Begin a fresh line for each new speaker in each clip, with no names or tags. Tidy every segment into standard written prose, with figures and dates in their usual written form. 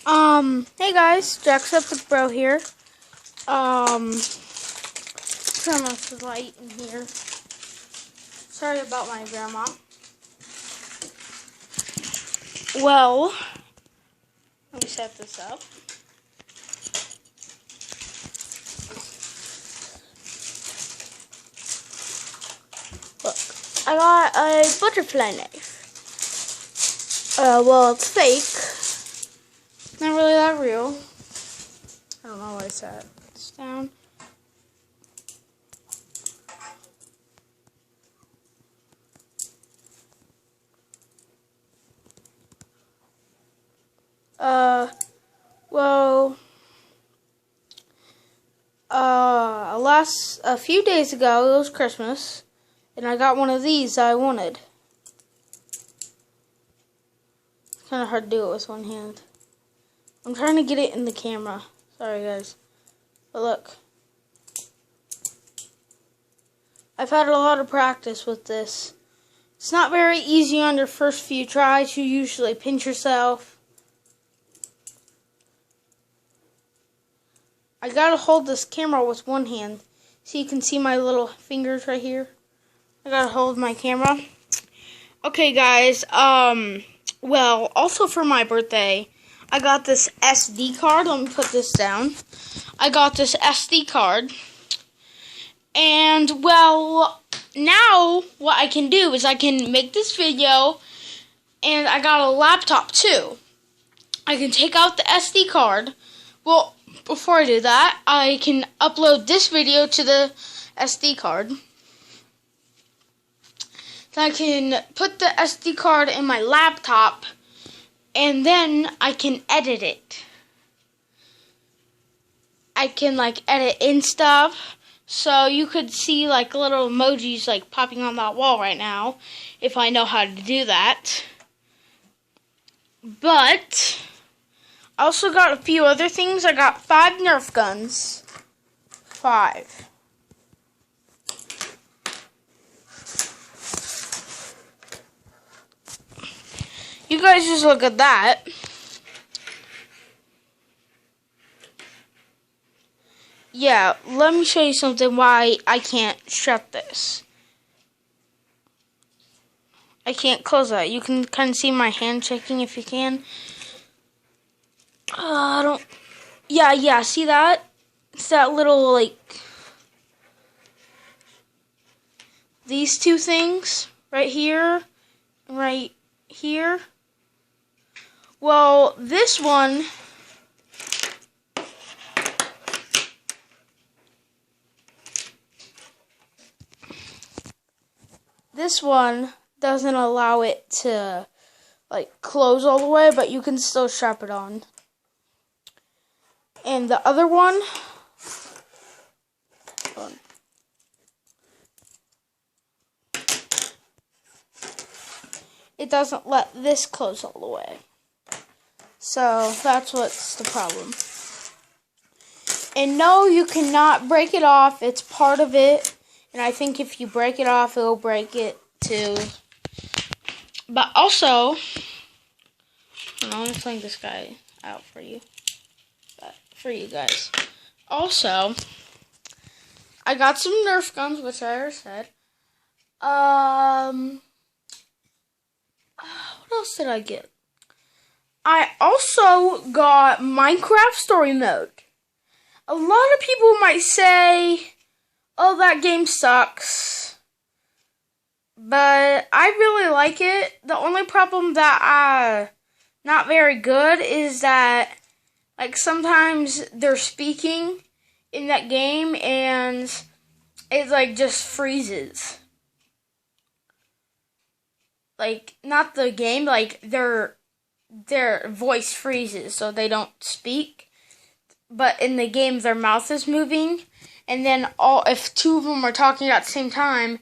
Hey guys, Jacksepticebro here. Turn off the light in here. Sorry about my grandma. Well, let me set this up. Look, I got a butterfly knife. Well, it's fake. Not really that real. I don't know why I set this down. A few days ago, it was Christmas, and I got one of these that I wanted. It's kind of hard to do it with one hand. I'm trying to get it in the camera. Sorry, guys. But look. I've had a lot of practice with this. It's not very easy on your first few tries. You usually pinch yourself. I gotta hold this camera with one hand. So you can see my little fingers right here. I gotta hold my camera. Okay, guys. Well, also for my birthday, I got this SD card. Let me put this down. I got this SD card. And, well, now what I can do is I can make this video. And I got a laptop, too. I can take out the SD card. Well, before I do that, I can upload this video to the SD card. Then I can put the SD card in my laptop, and then I can edit it. I can, edit in stuff, so you could see, little emojis, popping on that wall right now, if I know how to do that. But I also got a few other things. I got 5 Nerf guns. 5. You guys just look at that. Yeah, let me show you something why I can't shut this. I can't close that. You can kind of see my hand shaking if you can. Yeah, see that? It's that little, these two things, right here, and right here. Well, this one, doesn't allow it to, close all the way, but you can still strap it on. And the other one, it doesn't let this close all the way. So that's what's the problem. And no, you cannot break it off. It's part of it. And I think if you break it off, it'll break it too. But also, I'm going to fling this guy out for you. For you guys. Also, I got some Nerf guns, which I already said. What else did I get? I also got Minecraft Story Mode. A lot of people might say, oh, that game sucks. But I really like it. The only problem that not very good is that sometimes they're speaking in that game and it just freezes. Not the game, their voice freezes so they don't speak. But in the game their mouth is moving, and then if 2 of them are talking at the same time,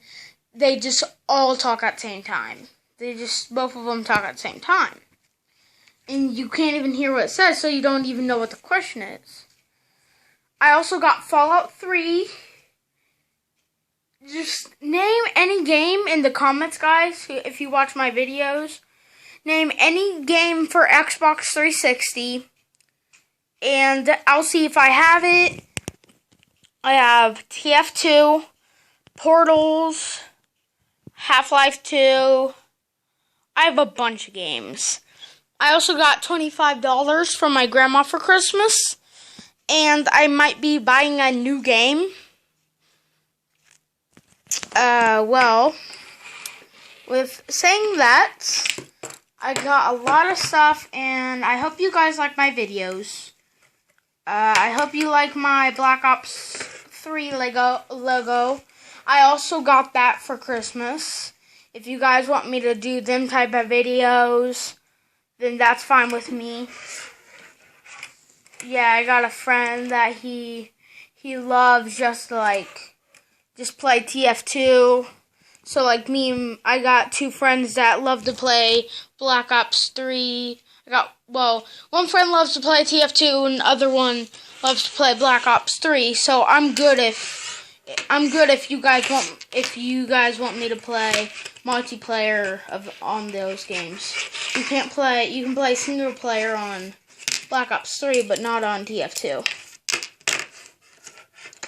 they just all talk at the same time. Both of them talk at the same time. And you can't even hear what it says, so you don't even know what the question is. I also got Fallout 3. Just name any game in the comments, guys, if you watch my videos. Name any game for Xbox 360. And I'll see if I have it. I have TF2, Portals, Half-Life 2. I have a bunch of games. I also got $25 from my grandma for Christmas. And I might be buying a new game. Well, with saying that, I got a lot of stuff, and I hope you guys like my videos. I hope you like my Black Ops 3 logo. I also got that for Christmas. If you guys want me to do them type of videos, then that's fine with me. Yeah, I got a friend that he loves just play TF2. So like me, I got two friends that love to play Black Ops 3. One friend loves to play TF2 and the other one loves to play Black Ops 3. So I'm good if you guys want me to play multiplayer on those games. You can play single player on Black Ops 3, but not on TF2.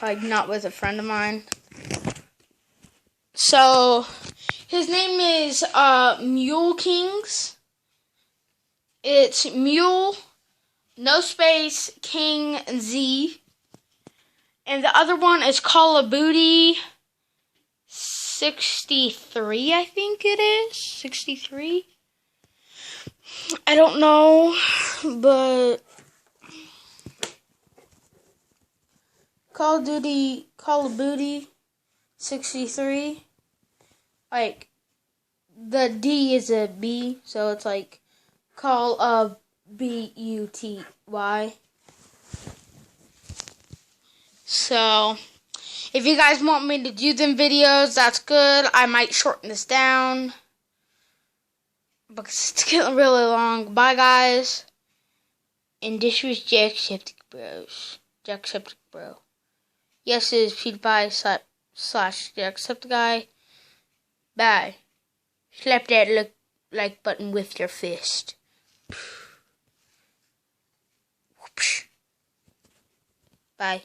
Like, not with a friend of mine. So, his name is Mule Kings. It's Mule, no space, King, Z. And the other one is Call of Booty 63, I think it is. 63? I don't know, but Call of Booty 63. Like, the D is a B, so it's like Call of Buty. So, if you guys want me to do them videos, that's good. I might shorten this down because it's getting really long. Bye, guys. And this was Jacksepticeye Bros. Jacksepticeye Bro. Yes, it is PewDiePie / Jacksepticeye. Bye. Slap that like button with your fist. Bye.